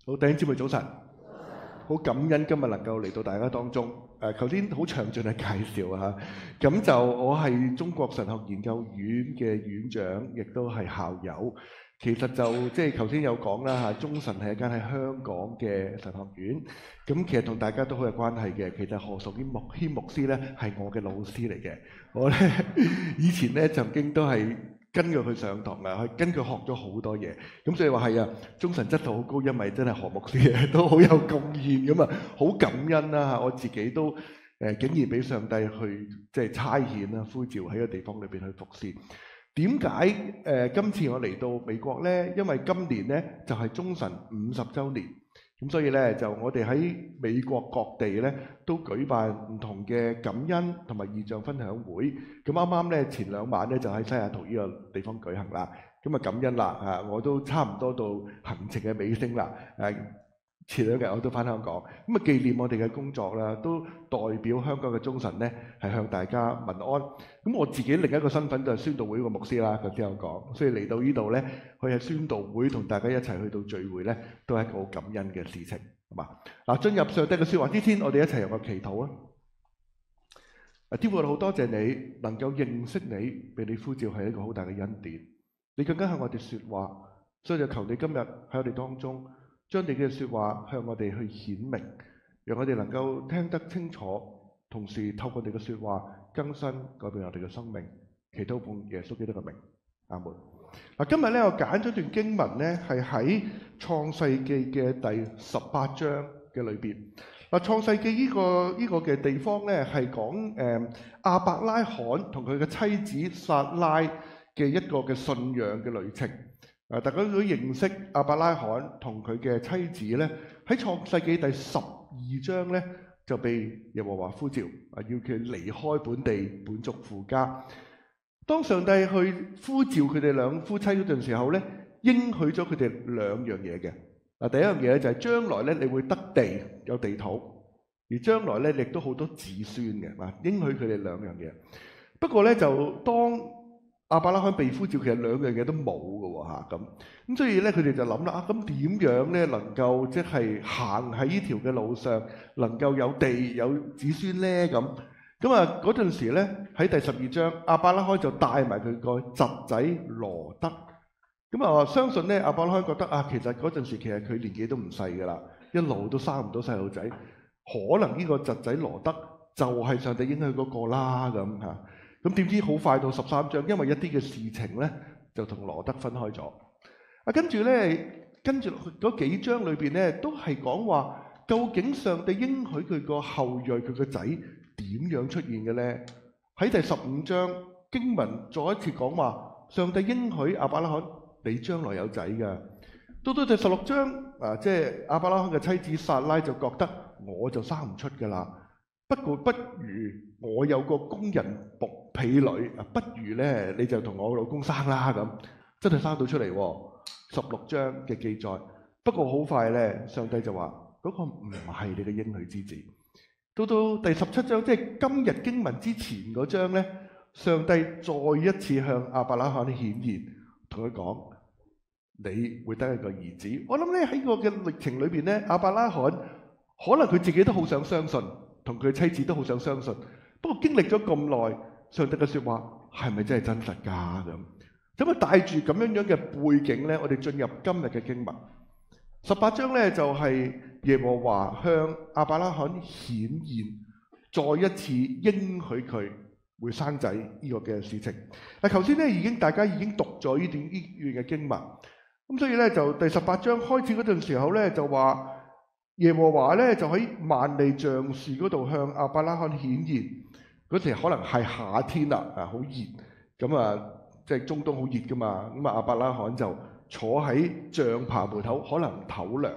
好，弟兄姊妹早晨，好感恩今日能夠嚟到大家當中。頭先好詳盡嘅介紹啊，咁就我係中國神學研究院嘅院長，亦都係校友。其實就即係頭先有講啦嚇，中神係一間喺香港嘅神學院。咁其實同大家都好有關係嘅。其實何淑娟牧師咧係我嘅老師嚟嘅。我咧以前咧曾經都係跟佢去上堂啊，跟佢學咗好多嘢。咁所以話係啊，中神質素好高，因為真係何牧師都好有貢獻咁啊，好感恩啦嚇！我自己都竟然俾上帝去即係差遣啦，呼召喺個地方裏邊去服侍。點解今次我嚟到美國呢？因為今年呢就係中神50週年，咁所以呢就我哋喺美國各地呢都舉辦唔同嘅感恩同埋異象分享會。咁啱啱呢前2晚呢就喺西雅圖呢個地方舉行啦。咁啊感恩啦嚇，我都差唔多到行程嘅尾聲啦。前2日我都返香港，咁啊紀念我哋嘅工作啦，都代表香港嘅中神呢係向大家問安。咁我自己另一個身份就係宣道會個牧師啦，頭先有講，所以嚟到呢度呢，去喺宣道會同大家一齊去到聚會呢，都係一個好感恩嘅事情，係嘛？嗱，進入上帝嘅説話之前，我哋一齊有個祈禱啊！天父，我好多謝你能夠認識你，被你呼召係一個好大嘅恩典。你更加向我哋説話，所以就求你今日喺我哋當中，將你嘅説話向我哋去顯明，讓我哋能夠聽得清楚，同時透過你嘅説話更新改變我哋嘅生命。祈禱奉耶穌基督嘅名，阿門。嗱，今日咧我揀咗段經文咧，係喺創世記嘅第18章嘅裏邊。嗱，創世記呢個嘅地方咧係講亞伯拉罕同佢嘅妻子撒拉嘅一個嘅信仰嘅旅程。大家都認識亞伯拉罕同佢嘅妻子咧，喺創世記第12章咧就被耶和華呼召，要佢離開本地本族父家。當上帝去呼召佢哋兩夫妻嗰陣時候咧，應許咗佢哋2樣嘢嘅。嗱，第一樣嘢咧就係將來咧你會得地有地土，而將來咧亦都好多子孫嘅。嗱，應許佢哋2樣嘢。不過咧就當亞伯拉罕被呼召，其實2樣嘢都冇嘅喎嚇咁，所以咧佢哋就諗啦，咁點樣咧能夠即係行喺呢條嘅路上，能夠有地有子孫咧咁？咁啊嗰陣時咧喺第12章，亞伯拉罕就帶埋佢個侄仔羅德。咁啊相信咧亞伯拉罕覺得啊，其實嗰陣時其實佢年紀都唔細㗎啦，一路都生唔到細路仔，可能呢個侄仔羅德就係上帝應許嗰個啦咁嚇。咁點知好快到13章，因為一啲嘅事情咧，就同羅德分開咗。跟住嗰幾章裏邊咧，都係講話究竟上帝應許佢個後裔佢個仔點樣出現嘅咧？喺第15章經文再一次講話，上帝應許亞伯拉罕你將來有仔㗎。到第16章即係亞伯拉罕嘅妻子撒拉就覺得我就生唔出㗎啦。不如我有個工人婢女，不如咧你就同我老公生啦咁，真係生到出嚟喎。16章嘅記載，不過好快咧，上帝就話嗰個唔係你嘅應許之子。到第17章，即係今日經文之前嗰章咧，上帝再一次向亞伯拉罕顯現，同佢講你會得一個兒子。我諗咧喺個嘅歷程裏邊咧，亞伯拉罕可能佢自己都好想相信。同佢妻子都好想相信，不過經歷咗咁耐，上帝嘅説話係咪真係真實㗎咁？咁啊帶住咁樣嘅背景咧，我哋進入今日嘅經文18章咧，就係耶和華向亞伯拉罕顯現，再一次應許佢會生仔呢個嘅事情。嗱，頭先咧大家已經讀咗呢段嘅經文，咁所以咧就第18章開始嗰陣時候咧就話。耶和華咧就喺萬里橡樹嗰度向亞伯拉罕顯現，嗰時可能係夏天啦，好熱，咁啊即係中東好熱噶嘛，咁啊亞伯拉罕就坐喺帳棚門口，可能唞涼。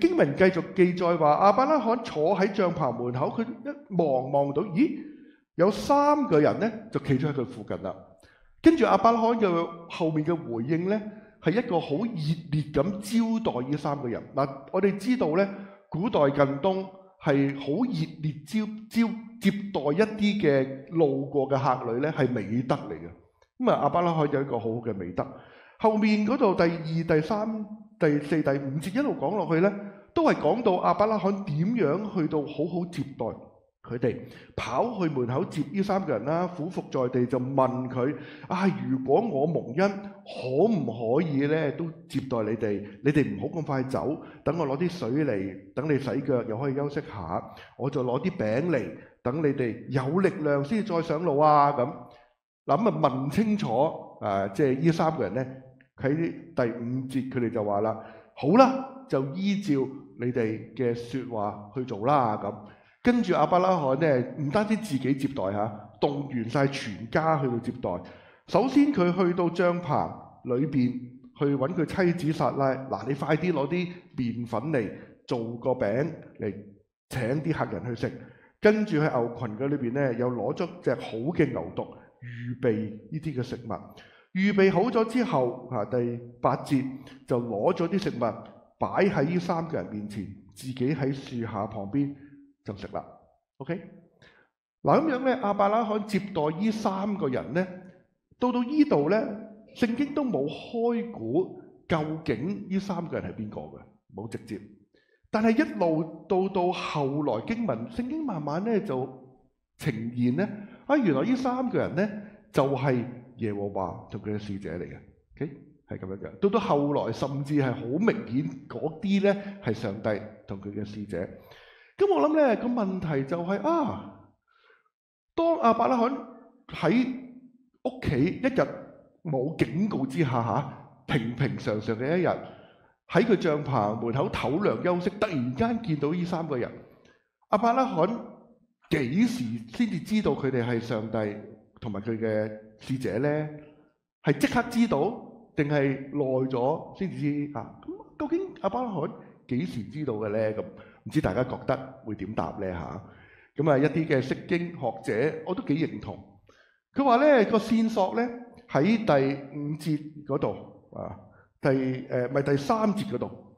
經文繼續記載話，亞伯拉罕坐喺帳棚門口，佢一望到，咦，有3個人咧就企咗喺佢附近啦。跟住亞伯拉罕嘅後面嘅回應咧。係一個好熱烈咁招待呢3個人。嗱，我哋知道咧，古代近東係好熱烈接待一啲嘅路過嘅客旅咧，係美德嚟嘅。咁啊，亞伯拉罕有一個好好嘅美德。後面嗰度第2、第3第4、第5節一路講落去呢，都係講到亞伯拉罕點樣去到好好接待佢哋，跑去門口接呢3個人啦，俯伏在地就問佢：如果我蒙恩，可唔可以呢都接待你哋？你哋唔好咁快走，等我攞啲水嚟，等你洗腳又可以休息下，我就攞啲餅嚟，等你哋有力量先再上路啊！咁問清楚即係呢3個人呢，喺第5節佢哋就話啦：好啦，就依照你哋嘅説話去做啦咁。跟住亞伯拉罕呢，唔單止自己接待嚇，動員晒全家去到接待。首先佢去到帳棚裏邊去揾佢妻子撒拉，你快啲攞啲麵粉嚟做個餅嚟請啲客人去食。跟住喺牛群嘅裏邊呢，又攞咗隻好嘅牛犢，預備呢啲嘅食物。預備好咗之後，第8節就攞咗啲食物擺喺呢3個人面前，自己喺樹下旁邊就食啦。OK， 咁樣咧，亞伯拉罕接待呢3個人咧，到呢度咧，聖經都冇開估究竟呢3個人係邊個嘅，冇直接。但係一路到後來經文，聖經慢慢咧就呈現咧，原來呢3個人咧就係耶和華同佢嘅使者嚟嘅。OK， 係咁樣嘅。到後來甚至係好明顯嗰啲咧係上帝同佢嘅使者。咁我諗咧個問題就係當亞伯拉罕喺屋企一日冇警告之下平平常常嘅一日，喺佢帳棚門口唞涼休息，突然間見到呢3個人，亞伯拉罕幾時先至知道佢哋係上帝同埋佢嘅使者咧？係即刻知道定係耐咗先至知啊？咁究竟亞伯拉罕幾時知道嘅咧？咁唔知大家覺得會點答咧嚇？咁一啲嘅釋經學者我都幾認同。佢話咧個線索咧喺第5節嗰度第3節嗰度。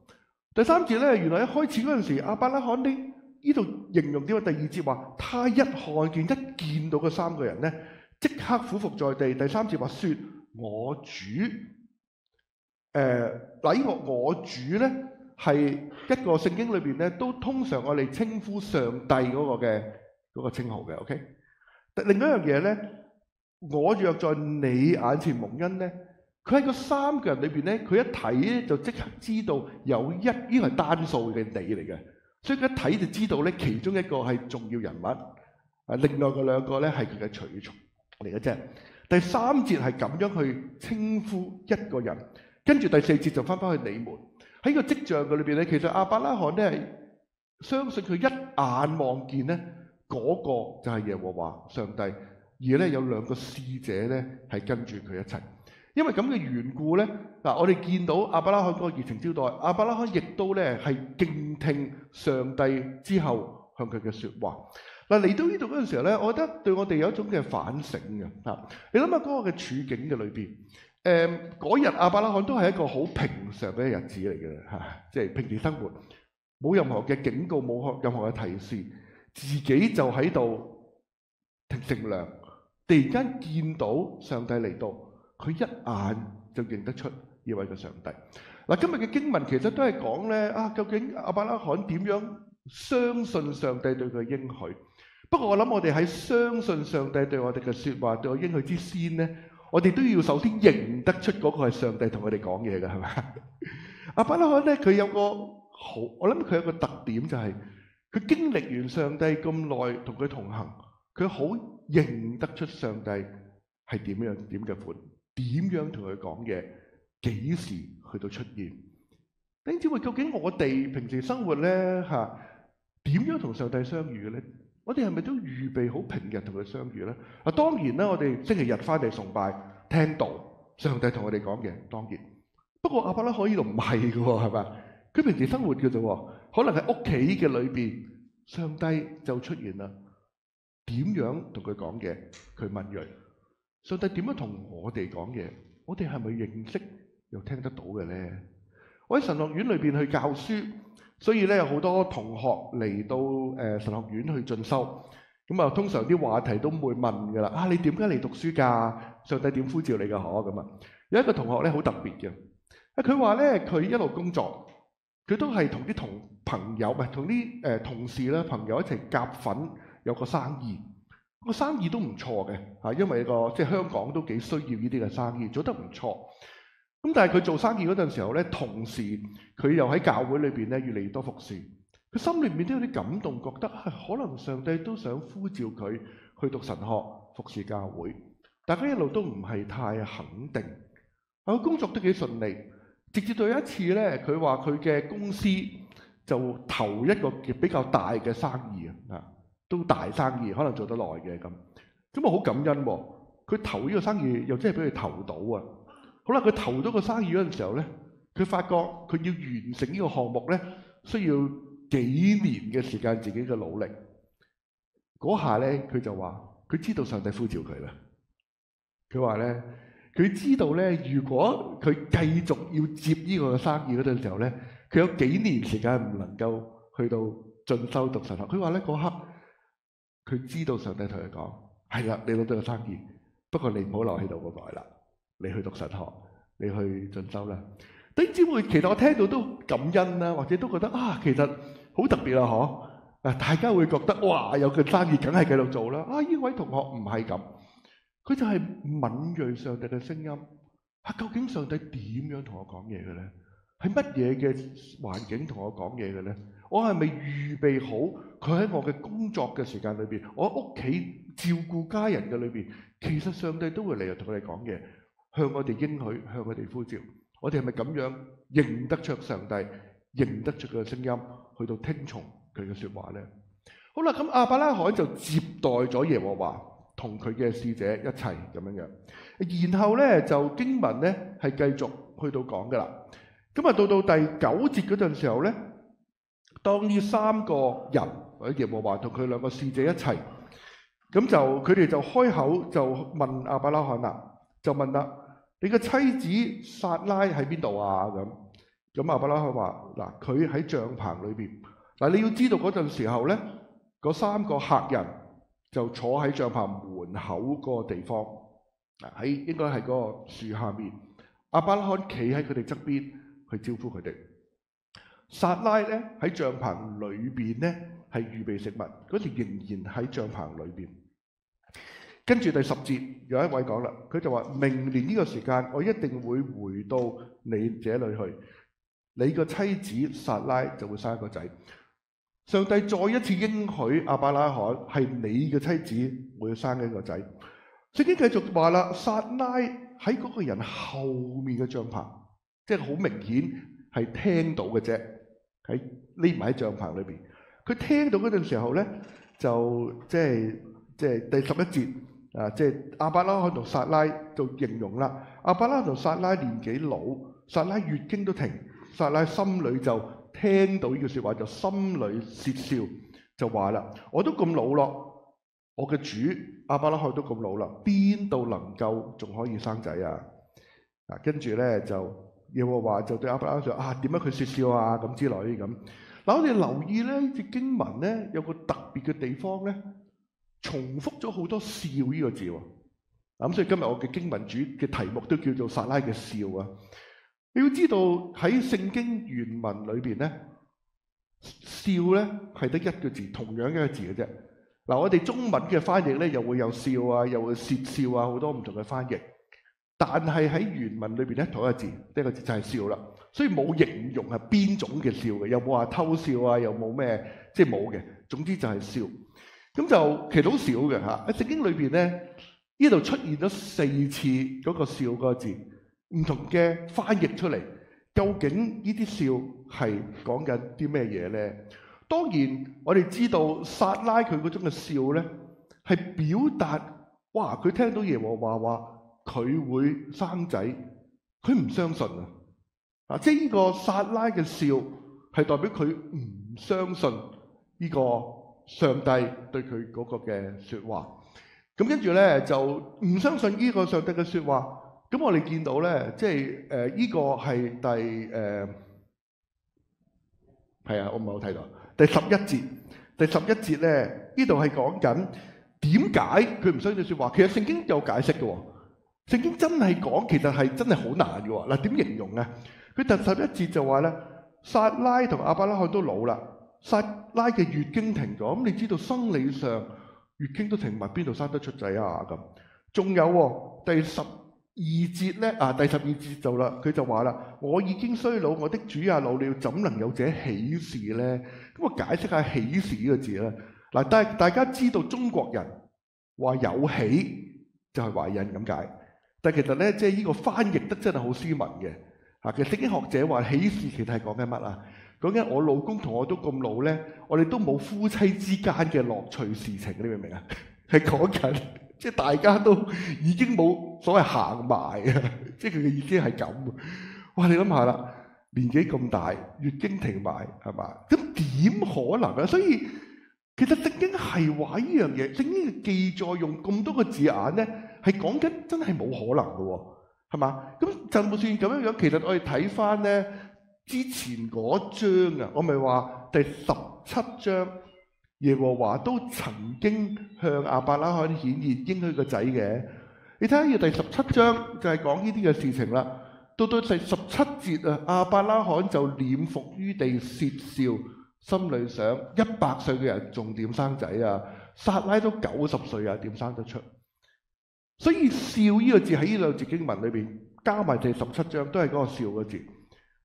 第3節咧原來一開始嗰陣時，亞伯拉罕呢度形容點啊？第2節話他一看見一見到嗰3個人咧，即刻俯伏在地。第3節話說我主。呢個我主咧係一個聖經裏邊咧都通常我哋稱呼上帝嗰個稱號嘅。OK， 另一樣嘢咧，我若在你眼前蒙恩咧，佢喺個3個人裏邊咧，佢一睇咧就即刻知道有呢個係單數嘅你嚟嘅，所以佢一睇就知道咧其中一個係重要人物，另外嗰2個咧係佢嘅隨從嚟嘅啫。第3節係咁樣去稱呼一個人。跟住第4節就翻返去你們喺個跡象嘅裏邊咧，其實亞伯拉罕咧係相信佢一眼望見咧嗰個就係耶和華上帝，而咧有2個使者咧係跟住佢一齊。因為咁嘅緣故咧，我哋見到亞伯拉罕嗰個熱情招待，亞伯拉罕亦都咧係敬聽上帝之後向佢嘅説話。嚟到呢度嗰陣時候咧，我覺得對我哋有一種嘅反省嘅。你諗下嗰個嘅處境嘅裏邊。嗰日亞伯拉罕都係一個好平常嘅日子嚟嘅，即係平時生活，冇任何嘅警告，冇任何嘅提示，自己就喺度乘涼。突然間見到上帝嚟到，佢一眼就認得出呢位嘅上帝。今日嘅經文其實都係講咧，究竟亞伯拉罕點樣相信上帝對佢嘅應許？不過我諗我哋喺相信上帝對我哋嘅説話，對我應許之先咧，我哋都要首先認得出嗰個係上帝同我哋講嘢嘅，係咪？亞伯拉罕咧，佢有個好，我諗佢有個特點就係佢經歷完上帝咁耐同佢同行，佢好認得出上帝係點嘅款，點樣同佢講嘢，幾時去到出現。弟兄姊妹，究竟我哋平時生活咧點樣同上帝相遇嘅咧？我哋係咪都預備好平日同佢相遇咧？當然啦，我哋星期日翻嚟崇拜聽道，上帝同我哋講嘢，當然。不過亞伯拉罕呢度唔係嘅喎，係咪？佢平時生活嘅啫喎，可能喺屋企嘅裏邊，上帝就出現啦。點樣同佢講嘢？佢問佢：上帝點樣同我哋講嘢？我哋係咪認識又聽得到嘅咧？我喺神學院裏邊去教書。所以咧有好多同學嚟到神學院去進修，咁通常啲話題都會問㗎啦。你點解嚟讀書㗎？上帝點呼召你嘅可咁啊？有一個同學咧好特別嘅，佢話咧佢一路工作，佢都係同啲朋友唔係同啲同事啦朋友一齊夾份有個生意，個生意都唔錯嘅嚇，因為即係香港都幾需要呢啲嘅生意，做得唔錯。咁但係佢做生意嗰陣時候咧，同時佢又喺教會裏邊咧越嚟越多服侍，佢心裏面都有啲感動，覺得可能上帝都想呼召佢去讀神學服侍教會。大家一路都唔係太肯定，佢工作都幾順利，直至到有一次咧，佢話佢嘅公司就投一個比較大嘅生意啊，都大生意，可能做得耐嘅咁，咁啊好感恩喎。佢投呢個生意又真係俾佢投到啊！好啦，佢投到個生意嗰陣時候咧，佢發覺佢要完成呢個項目咧，需要幾年嘅時間，自己嘅努力。嗰下咧，佢就話佢知道上帝呼召佢啦。佢話咧，佢知道咧，如果佢繼續要接呢個生意嗰陣時候咧，佢有幾年時間唔能夠去到進修讀神學。佢話咧，嗰刻佢知道上帝同佢講：係啦，你攞到個生意，不過你唔好留喺度咁耐啦，你去讀神學，你去進修啦。弟兄姊妹，其實我聽到都感恩啦，或者都覺得其實好特別啊！嗬，大家會覺得哇，有個生意梗係繼續做啦。呢位同學唔係咁。佢就係敏鋭上帝嘅聲音，究竟上帝點樣同我講嘢嘅咧？係乜嘢嘅環境同我講嘢嘅咧？我係咪預備好佢喺我嘅工作嘅時間裏邊，我屋企照顧家人嘅裏邊，其實上帝都會嚟同我哋講嘢，向我哋應許，向我哋呼召。我哋係咪咁樣認得出上帝，認得出佢嘅聲音，去到聽從佢嘅説話咧？好啦，咁亞伯拉罕就接待咗耶和華。同佢嘅使者一齊咁樣樣，然後咧就經文咧係繼續去到講噶啦。咁啊到到第9節嗰陣時候咧，當呢3個人或者耶和華同佢2個使者一齊，咁就佢哋就開口就問亞伯拉罕啦，就問啦：你嘅妻子撒拉喺邊度啊？咁亞伯拉罕話：嗱，佢喺帳篷裏邊。嗱，你要知道嗰陣時候咧，嗰3個客人就坐喺帳篷門口嗰個地方，喺應該係嗰個樹下面。亞伯拉罕企喺佢哋側邊去招呼佢哋。撒拉咧喺帳篷裏邊咧係預備食物，嗰時仍然喺帳篷裏邊。跟住第10節有一位講啦，佢就話：明年呢個時間，我一定會回到你這裏去，你個妻子撒拉就會生一個仔。上帝再一次應許亞伯拉罕係你嘅妻子會生一個仔。聖經繼續話啦，撒拉喺嗰個人後面嘅帳篷，即係好明顯係聽到嘅啫，喺匿埋喺帳篷裏邊。佢聽到嗰陣時候咧，就即係第11節啊，即係亞伯拉罕同撒拉就形容啦。亞伯拉罕同撒拉年紀老，撒拉月經都停，撒拉心裏就聽到呢句説話，就心裏竊笑，就話啦：我都咁老咯，我嘅主亞伯拉罕都咁老啦，邊度能夠仲可以生仔啊？跟住咧就耶和華就對亞伯拉罕講：點解佢竊笑啊？咁之類咁。嗱，我哋留意咧，呢節經文咧有個特別嘅地方咧，重複咗好多笑呢個字喎。咁所以今日我嘅經文主嘅題目都叫做撒拉嘅笑啊。你要知道喺聖經原文裏邊咧，笑咧係得一個字，同樣一個字嘅啫。嗱，我哋中文嘅翻譯咧又會有笑啊，又會竊笑啊，好多唔同嘅翻譯。但係喺原文裏邊咧，同一個字，一個字就係笑啦。所以冇形容係邊種嘅笑嘅，又冇話偷笑啊，又冇咩，即係冇嘅。總之就係笑。咁就其實好少嘅嚇。喺聖經裏邊咧，呢度出現咗4次嗰個笑嗰個字。唔同嘅翻譯出嚟，究竟呢啲笑係講緊啲咩嘢咧？當然，我哋知道撒拉佢嗰種嘅笑咧，係表達哇！佢聽到耶和華話佢會生仔，佢唔相信啊！即係呢個撒拉嘅笑係代表佢唔相信呢個上帝對佢嗰個嘅説話。咁跟住咧就唔相信呢個上帝嘅説話。咁我哋見到咧，即係呢個係我唔係好睇到第11節。第11節咧，呢度係講緊點解佢唔相信説話。其實聖經有解釋嘅喎，聖經真係講，其實係真係好難嘅喎。嗱，點形容啊？佢第11節就話咧，撒拉同亞伯拉罕都老啦，撒拉嘅月經停咗。咁你知道生理上月經都停埋，邊度生得出仔啊？咁仲有第12節咧第12節就啦，佢就話啦：我已經衰老，我的主也老了，怎能有這喜事咧？咁我解釋下喜事呢個字咧。嗱，但係大家知道中國人話有喜就係懷孕咁解，但係其實咧，即係呢個翻譯得真係好斯文嘅。其實聖經學者話喜事其實係講緊乜啊？講緊我老公同我都咁老咧，我哋都冇夫妻之間嘅樂趣事情，你明唔明啊？係講緊即係大家都已經冇所謂行埋啊！即係佢嘅意思係咁。哇！你諗下啦，年紀咁大，月經停埋係嘛？咁點可能啊？所以其實聖經係話呢樣嘢，聖經嘅記載用咁多個字眼咧，係講緊真係冇可能嘅喎，係嘛？咁就算咁樣樣，其實我哋睇翻咧之前嗰章啊，我咪話第17章耶和華都曾經向亞伯拉罕顯現應許個仔嘅。你睇下呢第17章就係講呢啲嘅事情啦。到第17節啊，亞伯拉罕就臉伏於地竊笑。心裏想100歲嘅人仲點生仔啊？撒拉都90歲啊，點生得出？所以笑呢個字喺呢兩節經文裏邊加埋第17章都係嗰個笑嘅字。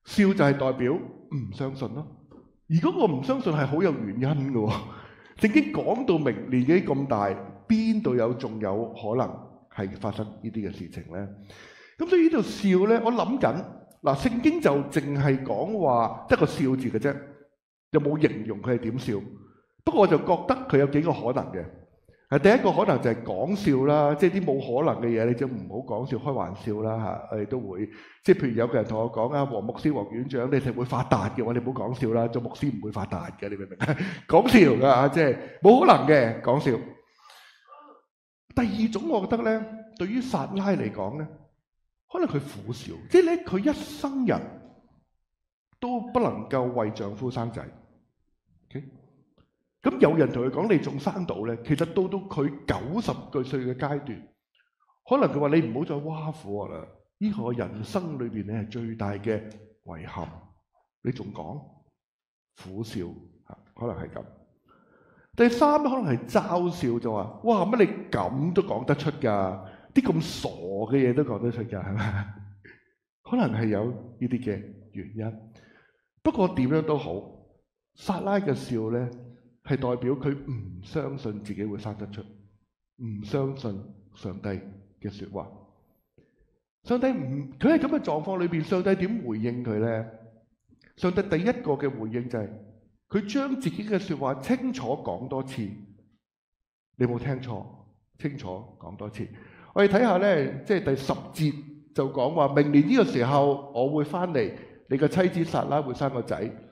笑就係代表唔相信咯。而嗰個唔相信係好有原因嘅。聖經講到明年紀咁大，邊度仲有可能係發生呢啲嘅事情咧？咁所以呢度笑咧，我諗緊嗱，聖經就淨係講話得個笑字嘅啫。有冇形容佢係點笑？不過我就覺得佢有幾個可能嘅。第一個可能就係講笑啦，即係啲冇可能嘅嘢，你就唔好講笑，開玩笑啦嚇。我哋都會即係譬如有個人同我講啊，黃牧師、黃院長，你哋會發達嘅，我哋唔好講笑啦。做牧師唔會發達嘅，你明唔明？講笑㗎，即係冇可能嘅講笑。第二種我覺得咧，對於撒拉嚟講咧，可能佢苦笑，即係咧佢一生人都不能夠為丈夫生仔。咁有人同佢講：你仲生到咧？其實到佢90歲嘅階段，可能佢話：你唔好再挖苦我啦！呢個人生裏邊咧係最大嘅遺憾。你仲講苦笑嚇？可能係咁。第三可能係嘲笑，就話：哇！乜你咁都講得出㗎？啲咁傻嘅嘢都講得出㗎，係咪？可能係有呢啲嘅原因。不過點樣都好，撒拉嘅笑咧，係代表佢唔相信自己會生得出，唔相信上帝嘅説話。上帝唔，佢喺咁嘅狀況裏邊，上帝點回應佢咧？上帝第一個嘅回應就係佢將自己嘅説話清楚講多次。你冇聽錯，清楚講多次。我哋睇下咧，即係第10節就講話，明年呢個時候我會翻嚟，你嘅妻子撒拉會生個仔。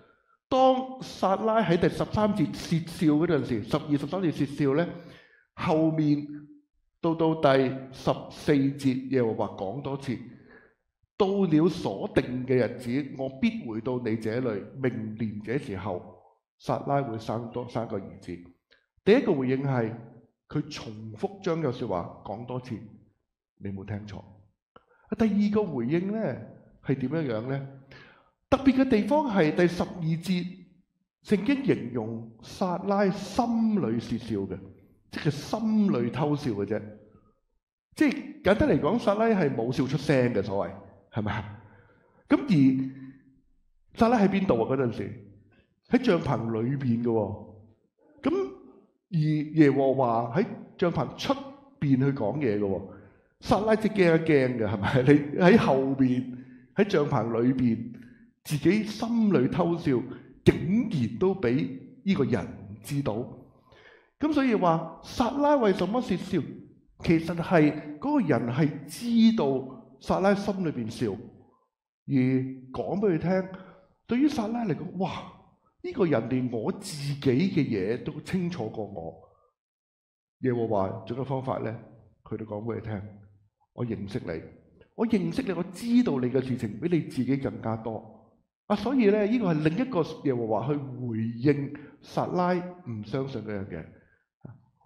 當撒拉喺第13節竊笑嗰陣時，12、13節竊笑咧，後面到第14節耶和華講多次，到了所定嘅日子，我必回到你這裏。明年這時候，撒拉會生個兒子。第一個回應係佢重複將個説話講多次，你冇聽錯。第二個回應咧係點樣樣咧？特別嘅地方係第12節，聖經形容撒拉心裏竊笑嘅，即係心裏偷笑嘅啫。即係簡單嚟講，撒拉係冇笑出聲嘅，所謂係咪啊？咁而撒拉喺邊度啊？嗰陣時喺帳篷裏邊嘅喎。咁而耶和華喺帳篷出邊去講嘢嘅喎。撒拉即驚一驚嘅係咪？你喺後邊喺帳篷裏邊。自己心裏偷笑，竟然都俾呢個人知道。咁所以話撒拉為什麼竊笑？其實係嗰個人係知道撒拉心裏邊笑，而講俾佢聽。對於撒拉嚟講，哇！呢個人連我自己嘅嘢都清楚過我。耶和華仲有方法咧，佢都講俾佢聽：我認識你，我認識你，我知道你嘅事情比你自己更加多。所以咧，呢個係另一個耶和華去回應撒拉唔相信嗰樣嘢。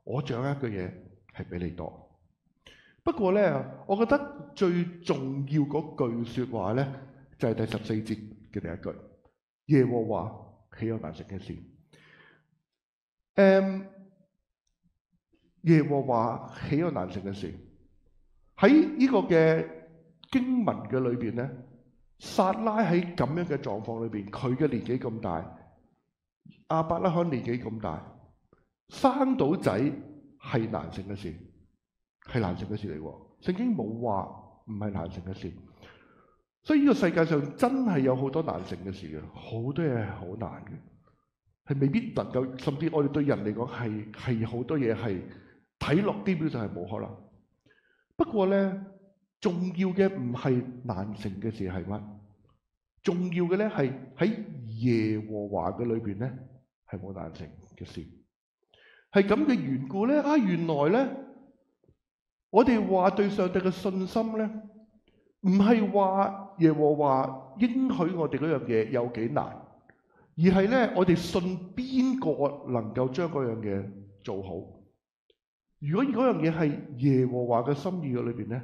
我掌握嘅嘢係比你多。不過咧，我覺得最重要嗰句説話咧，就係第14節嘅第一句：耶和華豈有難成嘅事？耶和華豈有難成嘅事？喺呢個嘅經文嘅裏邊咧，撒拉喺咁樣嘅狀況裏邊，佢嘅年紀咁大，亞伯拉罕年紀咁大，生到仔係難成嘅事，係難成嘅事嚟喎。聖經冇話唔係難成嘅事，所以呢個世界上真係有好多難成嘅事嘅，好多嘢係好難嘅，係未必能夠，甚至我哋對人嚟講係好多嘢係睇落基本上係冇可能。不過咧，重要嘅唔係難成嘅事係乜？重要嘅咧係喺耶和華嘅裏邊咧係冇難成嘅事，係咁嘅緣故咧。原來咧，我哋話對上帝嘅信心咧，唔係話耶和華應許我哋嗰樣嘢有幾難，而係咧我哋信邊個能夠將嗰樣嘢做好。如果嗰樣嘢係耶和華嘅心意嘅裏邊咧，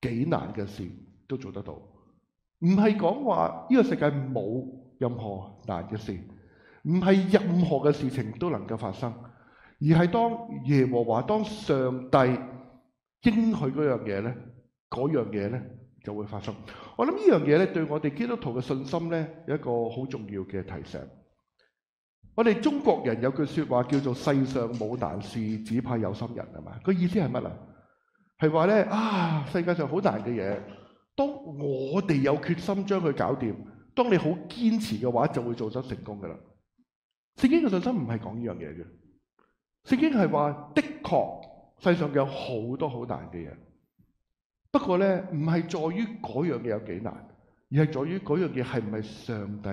幾難嘅事都做得到。唔係講話呢個世界冇任何難嘅事，唔係任何嘅事情都能夠發生，而係當耶和華、當上帝應許嗰樣嘢咧，嗰樣嘢咧就會發生。我諗呢樣嘢咧，對我哋基督徒嘅信心咧，有一個好重要嘅提醒。我哋中國人有句説話叫做世上冇難事，只怕有心人，係嘛？個意思係乜啊？係話咧世界上好難嘅嘢，當我哋有決心將佢搞掂，當你好堅持嘅話，就會做得成功㗎啦。聖經嘅信心唔係講呢樣嘢嘅，聖經係話的確世上有好多好難嘅嘢，不過咧唔係在於嗰樣嘢有幾難，而係在於嗰樣嘢係唔係上帝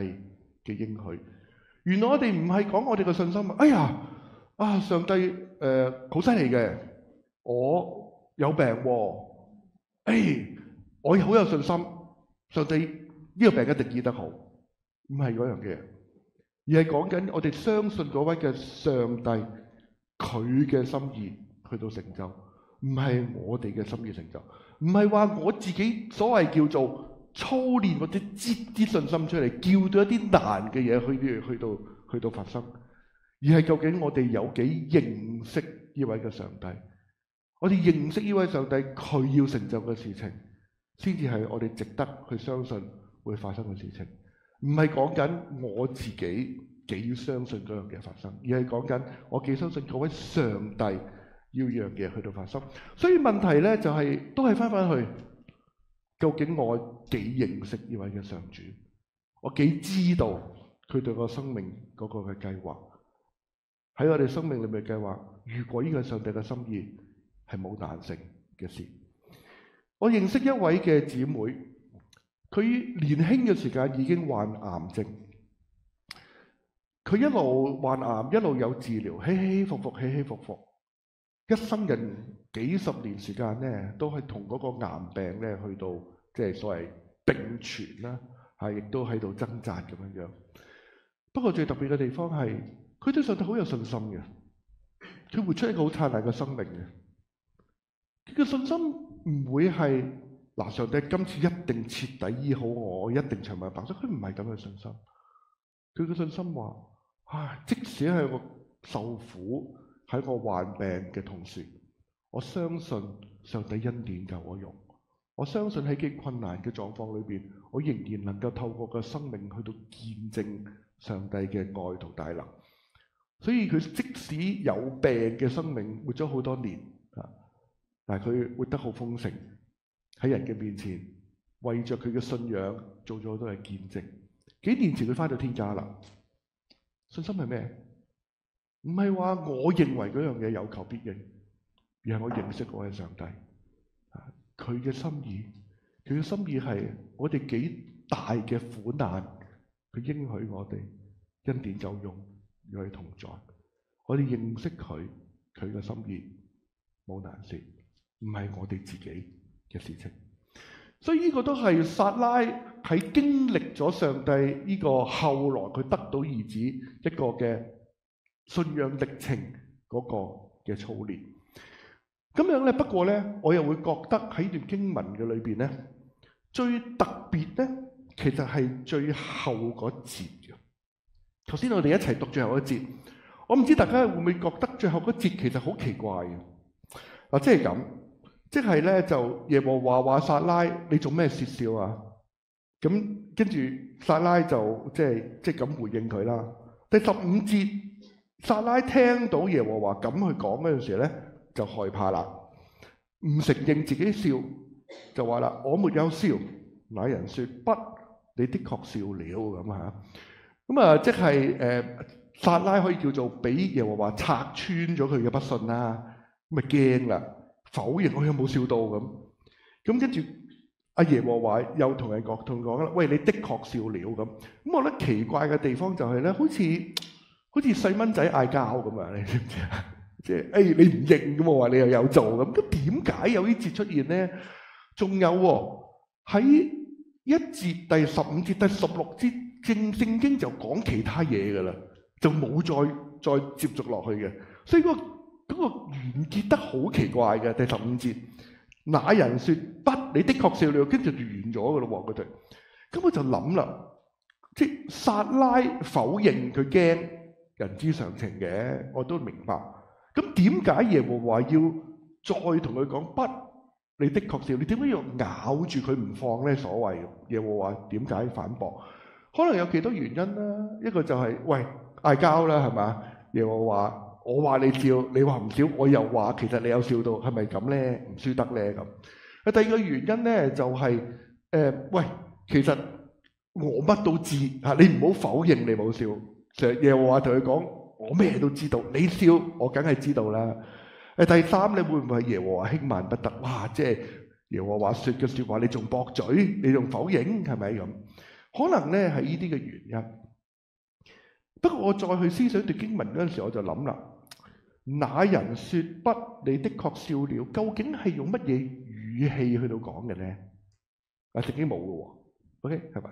嘅應許。原來我哋唔係講我哋嘅信心上帝好犀利嘅，我有病喎，我好有信心，上帝呢個病一定醫得好，唔係嗰樣嘢，而係講緊我哋相信嗰位嘅上帝，佢嘅心意去到成就，唔係我哋嘅心意成就，唔係話我自己所謂叫做操練或者擠啲信心出嚟，叫到一啲難嘅嘢去到發生，而係究竟我哋有幾認識呢位嘅上帝？我哋認識呢位上帝，佢要成就嘅事情，先至係我哋值得去相信會發生嘅事情。唔係講緊我自己幾相信嗰樣嘢發生，而係講緊我幾相信嗰位上帝要樣嘢去到發生。所以問題咧就係都係翻返去。究竟我幾認識呢位嘅上主？我幾知道佢對我生命嗰個嘅計劃？喺我哋生命裏面嘅計劃，如果呢個上帝嘅心意係冇難成嘅事。我認識一位嘅姊妹，佢年輕嘅時間已經患癌症，佢一路患癌，一路有治療，起起伏伏，起起伏伏，一生人幾十年時間咧，都係同嗰個癌病咧去到即係所謂並存啦，亦都喺度掙扎咁樣樣。不過最特別嘅地方係，佢對上帝好有信心嘅，佢活出一個好燦爛嘅生命嘅。佢嘅信心唔會係上帝今次一定徹底醫好我，一定長命百歲。佢唔係咁嘅信心。佢嘅信心話：即使係我受苦，喺我患病嘅同時，我相信上帝恩典夠我用。我相信喺幾困難嘅狀況裏邊，我仍然能夠透過個生命去到見證上帝嘅愛同大能。所以佢即使有病嘅生命活咗好多年，但係佢活得好豐盛，喺人嘅面前為着佢嘅信仰做咗好多嘅見證。幾年前佢翻到天家啦。信心係咩？唔係話我認為嗰樣嘢有求必應，而係我認識嗰位上帝，佢嘅心意，佢嘅心意係我哋幾大嘅苦難，佢應許我哋恩典夠用，與佢同在。我哋認識佢嘅心意冇難事，唔係我哋自己嘅事情。所以呢個都係撒拉喺經歷咗上帝呢個後來佢得到兒子一個嘅信仰歷程嗰個嘅操練。咁樣咧，不過咧，我又會覺得喺段經文嘅裏邊咧，最特別咧，其實係最後嗰節嘅。頭先我哋一齊讀最後一節，我唔知大家會唔會覺得最後嗰節其實好奇怪嘅。嗱，即係咁，即係咧就耶和華話撒拉，你做咩竊笑啊？咁跟住撒拉就即係咁回應佢啦。第15節，撒拉聽到耶和華咁去講嗰陣時咧，就害怕啦，唔承認自己笑，就話啦：我沒有笑。那人說：不，你的確笑了咁嚇。咁啊，即係撒拉可以叫做俾耶和華拆穿咗佢嘅不信啦，咁咪驚啦，否認我有冇笑到咁。咁跟住阿耶和華又同佢講啦：喂，你的確笑了咁。咁我覺得奇怪嘅地方就係咧，好似細蚊仔嗌交咁啊！你知唔知啊？即係你唔認咁，我話你又有做咁，咁點解有呢節出現咧？仲有喺1節第15節第16節聖經就講其他嘢噶啦，就冇再接續落去嘅，所以嗰個完結得好奇怪嘅。第15節，那人說：不，你的確笑了，跟住就完咗噶咯喎，嗰對。咁我就諗啦，即係撒拉否認佢驚，人之常情嘅，我都明白。咁點解耶和華要再同佢講：不，你的確笑？你點解要咬住佢唔放咧？所謂耶和華點解反駁？可能有幾多原因啦。一個就係喂嗌交啦，係嘛？耶和華我話你笑，你話唔笑，我又話其實你有笑到，係咪咁咧？唔輸得咧咁。第二個原因咧就係喂，其實我乜都知嚇，你唔好否認你冇笑。成日耶和華同佢講。我咩都知道，你笑我梗係知道啦。第三，你會唔會係耶和華輕慢不得？哇！即係耶和華說嘅説話，你仲駁嘴，你仲否認，係咪咁？可能咧係呢啲嘅原因。不過我再去思想段經文嗰陣時，我就諗啦，那人說不，你的確笑了，究竟係用乜嘢語氣去到講嘅咧？聖經冇嘅喎 ，OK 係咪？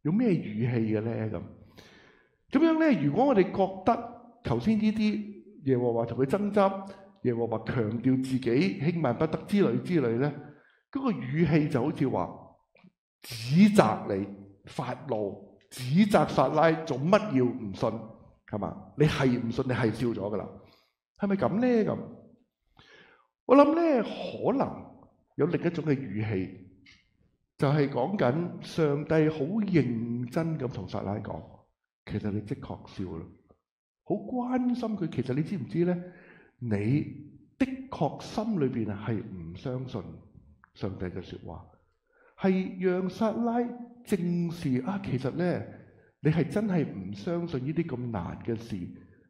用咩語氣嘅咧咁樣咧？如果我哋覺得頭先呢啲耶和華同佢爭執，耶和華強調自己輕慢不得之類咧，嗰個語氣就好似話指責你發怒，指責撒拉做乜要唔信係嘛？你係唔信，你係笑咗噶啦，係咪咁咧咁？我諗咧可能有另一種嘅語氣，就係講緊上帝好認真咁同撒拉講，其實你的確笑啦。好關心佢，其實你知唔知咧？你的確心裏邊係唔相信上帝嘅説話，係讓撒拉正視啊。其實咧，你係真係唔相信呢啲咁難嘅事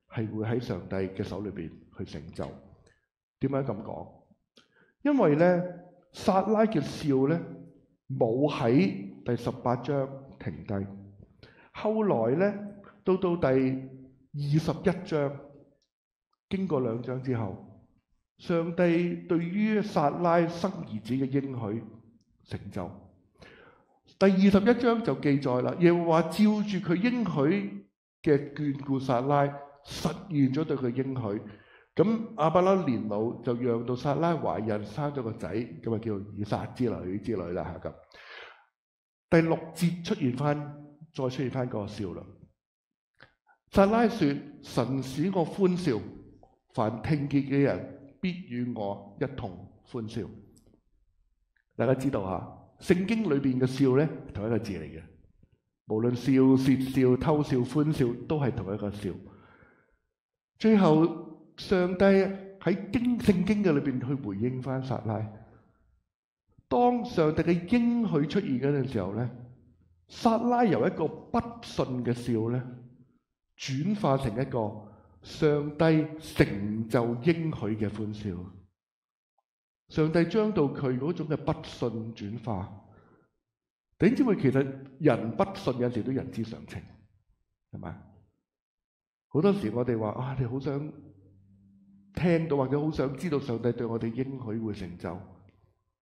係會喺上帝嘅手裏邊去成就。點解咁講？因為咧，撒拉嘅笑咧冇喺第18章停低，後來咧到第21章，經過2章之後，上帝對於撒拉生兒子嘅應許成就。第21章就記載啦，耶和華照住佢應許嘅眷顧撒拉，實現咗對佢應許。咁亞伯拉年老，就讓到撒拉懷孕生咗個仔，咁啊叫以撒之類啦嚇咁。第6節出現翻，再出現翻嗰個笑啦。撒拉說：神使我歡笑，凡聽見嘅人必與我一同歡笑。大家知道嚇，聖經裏邊嘅笑咧，同一個字嚟嘅。無論笑、竊笑、偷笑、歡笑，都係同一個笑。最後上帝喺聖經嘅裏邊去回應翻撒拉。當上帝嘅應許出現嗰陣時候咧，撒拉由一個不信嘅笑咧，轉化成一個上帝成就應許嘅歡笑。上帝將到佢嗰種嘅不信轉化。點知會其實人不信有時都人之常情，係咪？好多時我哋話啊，你好想聽到或者好想知道上帝對我哋應許會成就，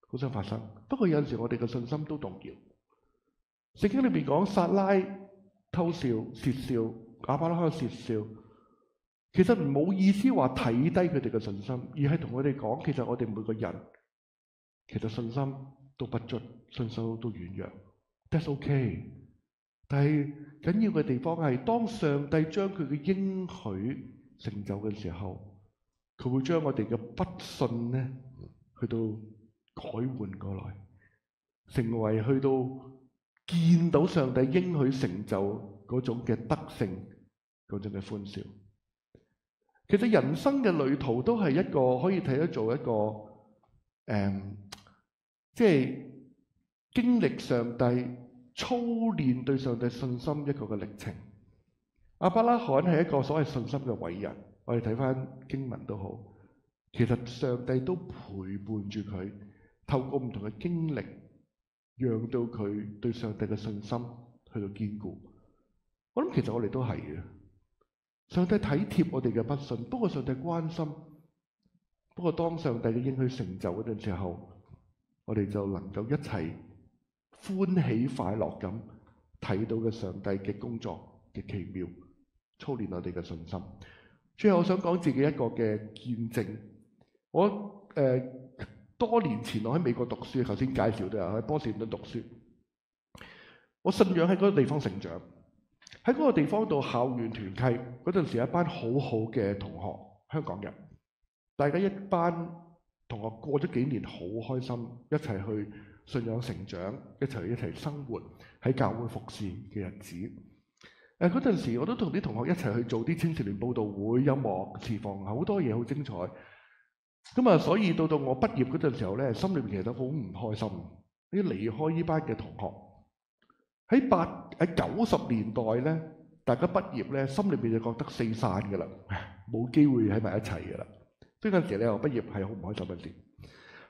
好想發生。不過有陣時我哋嘅信心都動搖。聖經裏邊講撒拉偷笑、竊笑，亞伯拉罕竊笑，其實冇意思話睇低佢哋嘅信心，而係同佢哋講，其實我哋每個人其實信心都不足，信心都軟弱。That's okay。但係緊要嘅地方係，當上帝將佢嘅應許成就嘅時候，佢會將我哋嘅不信咧，去到改換過來，成為去到見到上帝應許成就嗰種嘅得勝，嗰種嘅歡笑。其實人生嘅旅途都係一個可以睇得做一個即係經歷上帝操練對上帝信心一個嘅歷程。亞伯拉罕係一個所謂信心嘅偉人，我哋睇翻經文都好，其實上帝都陪伴住佢，透過唔同嘅經歷，讓到佢對上帝嘅信心去到堅固。我諗其實我哋都係嘅。上帝體貼我哋嘅不信，不過上帝關心。不過當上帝嘅應許成就嗰陣時候，我哋就能夠一齊歡喜快樂咁睇到嘅上帝嘅工作嘅奇妙，操練我哋嘅信心。最後我想講自己一個嘅見證。我多年前我喺美國讀書，頭先介紹到喺波士頓讀書。我信仰喺嗰個地方成長。喺嗰個地方度校園團契嗰陣時，一班好好嘅同學，香港人，大家一班同學過咗幾年好開心，一齊去信仰成長，一齊生活喺教會服侍嘅日子。嗰陣時我都同啲同學一齊去做啲青少年佈道會、音樂侍奉，好多嘢好精彩。咁啊，所以到我畢業嗰陣時候咧，心裏面其實都好唔開心，要離開呢班嘅同學。喺90年代咧，大家畢業咧，心裏邊就覺得四散㗎啦，冇機會喺埋一齊㗎啦。所以嗰陣時咧，我畢業係好唔開心嘅事。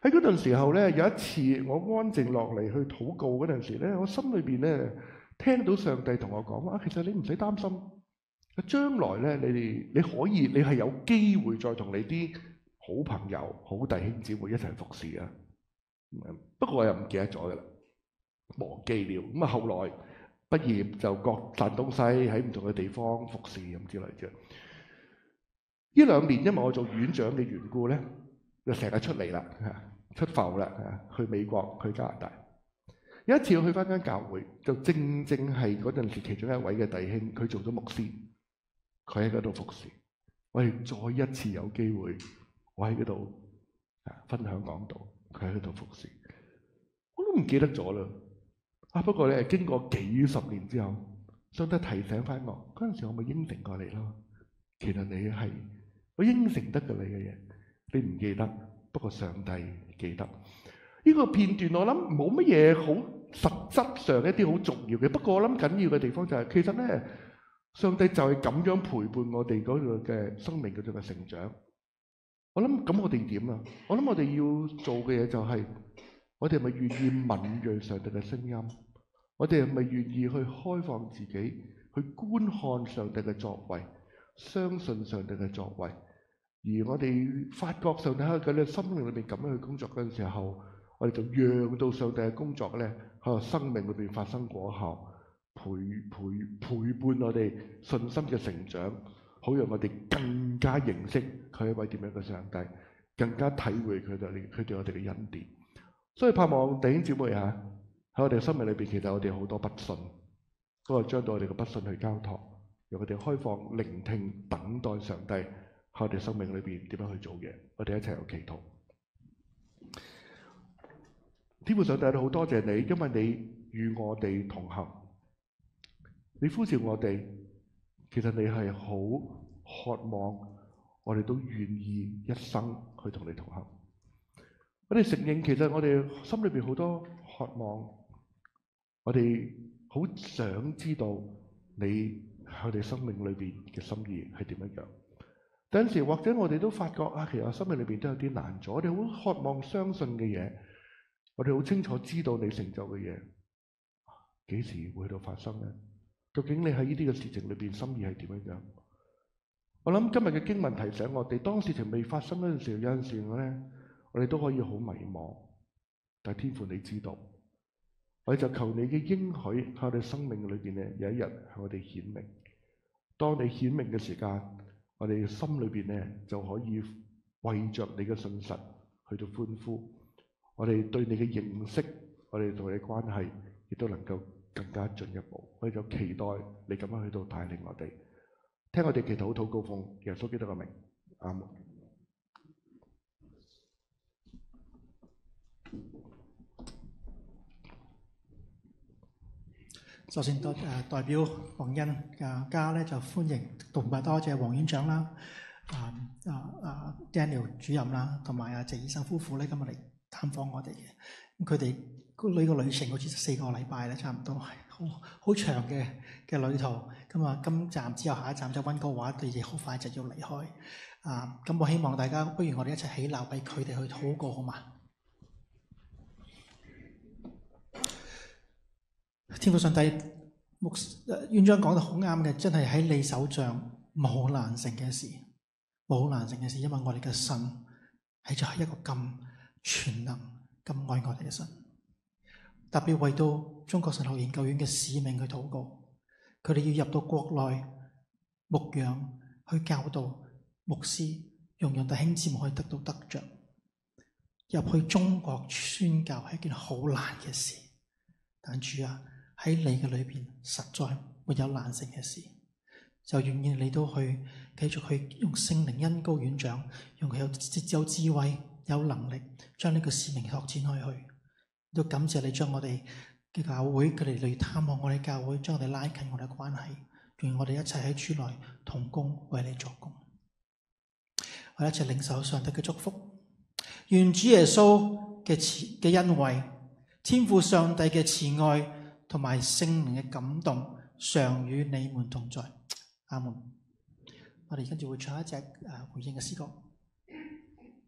喺嗰陣時候咧，有一次我安靜落嚟去禱告嗰陣時咧，我心裏邊咧聽到上帝同我講話，其實你唔使擔心，將來咧你係有機會再同你啲好朋友、好弟兄姊妹一齊服侍啊。不過我又唔記得咗㗎啦。忘記了咁啊！後來畢業就各散東西，喺唔同嘅地方服侍咁之類啫。呢2年因為我做院長嘅緣故咧，就成日出嚟啦，出埠啦，去美國、去加拿大。有一次我去翻間教會，就正係嗰陣時其中一位嘅弟兄，佢做咗牧師，佢喺嗰度服侍。我哋再一次有機會，我喺嗰度分享講道，佢喺嗰度服侍，我都唔記得咗啦。不過咧，經過幾十年之後，上帝提醒翻我，嗰陣時我咪應承過你咯。其實你係我應承得嘅你嘅嘢，你唔記得，不過上帝記得。呢個片段我諗冇乜嘢好實質上一啲好重要嘅，不過我諗緊要嘅地方就係，其實咧，上帝就係咁樣陪伴我哋嗰個嘅生命嗰種嘅成長。我諗咁我哋點啊？我諗我哋要做嘅嘢就係，我哋係咪願意敏銳上帝嘅聲音？我哋係咪願意去開放自己，去觀看上帝嘅作為，相信上帝嘅作為？而我哋發覺上帝喺佢嘅生命裏邊咁樣去工作嗰陣時候，我哋就讓到上帝嘅工作咧喺個生命裏邊發生果效，陪伴我哋信心嘅成長，好讓我哋更加認識佢係一位點樣嘅上帝，更加體會佢對我哋嘅恩典。所以盼望弟兄姊妹喺我哋嘅生命裏邊，其實我哋好多不信，都係將到我哋嘅不信去交託，讓我哋開放、聆聽、等待上帝喺我哋生命裏邊點樣去做嘢。我哋一齊去祈禱。天父上帝，好多謝你，因為你與我哋同行，你呼召我哋，其實你係好渴望我哋都願意一生去同你同行。我哋承認，其實我哋心裏邊好多渴望，我哋好想知道你喺我哋生命裏邊嘅心意係點樣樣。有陣時或者我哋都發覺其實我生命裏邊都有啲難做。我哋好渴望相信嘅嘢，我哋好清楚知道你成就嘅嘢，幾時會喺度發生呢？究竟你喺呢啲嘅事情裏邊心意係點樣樣？我諗今日嘅經文提醒我哋，當事情未發生嗰陣時候，有陣時咧，我哋都可以好迷茫，但係天父你知道，我哋就求你嘅應許喺我哋生命裏邊咧，有一日向我哋顯明。當你顯明嘅時間，我哋心裏邊咧就可以為着你嘅信實去到歡呼。我哋對你嘅認識，我哋同你嘅關係，亦都能夠更加進一步。我哋就期待你咁樣去到帶領我哋，聽我哋祈禱禱告奉耶穌基督嘅名，阿門。首先代表黃恩家咧就歡迎同埋多謝黃院長啦、Daniel 主任啦，同埋謝醫生夫婦咧今日嚟探訪我哋嘅。咁佢哋呢個旅程好似4個禮拜咧，差唔多係好長嘅旅途。咁啊，今站之後下一站就溫哥華，佢哋好快就要離開。咁我希望大家不如我哋一齊起立俾佢哋去禱告好嘛？天父上帝，院長講得好啱嘅，真係喺你手上冇難成嘅事，冇難成嘅事，因為我哋嘅神係就係一個咁全能、咁愛我哋嘅神。特別為到中國神學研究院嘅使命去禱告，佢哋要入到國內牧養，去教導牧師，讓弟兄姊妹可以得到得着。入去中國宣教係一件好難嘅事，但主啊，喺你嘅裏邊實在沒有難成嘅事，就願意你都去繼續去用聖靈恩膏院長，用佢有智慧、有能力，將呢個使命拓展開去。都感謝你將我哋嘅教會，佢哋嚟探望我哋教會，將我哋拉近我哋嘅關係，願我哋一齊喺主內同工，為你作工。我哋一齊領受上帝嘅祝福，願主耶穌嘅恩惠、天父上帝嘅慈愛同埋聖靈嘅感動，常與你們同在。阿門。我哋跟住會唱一隻回應嘅詩歌。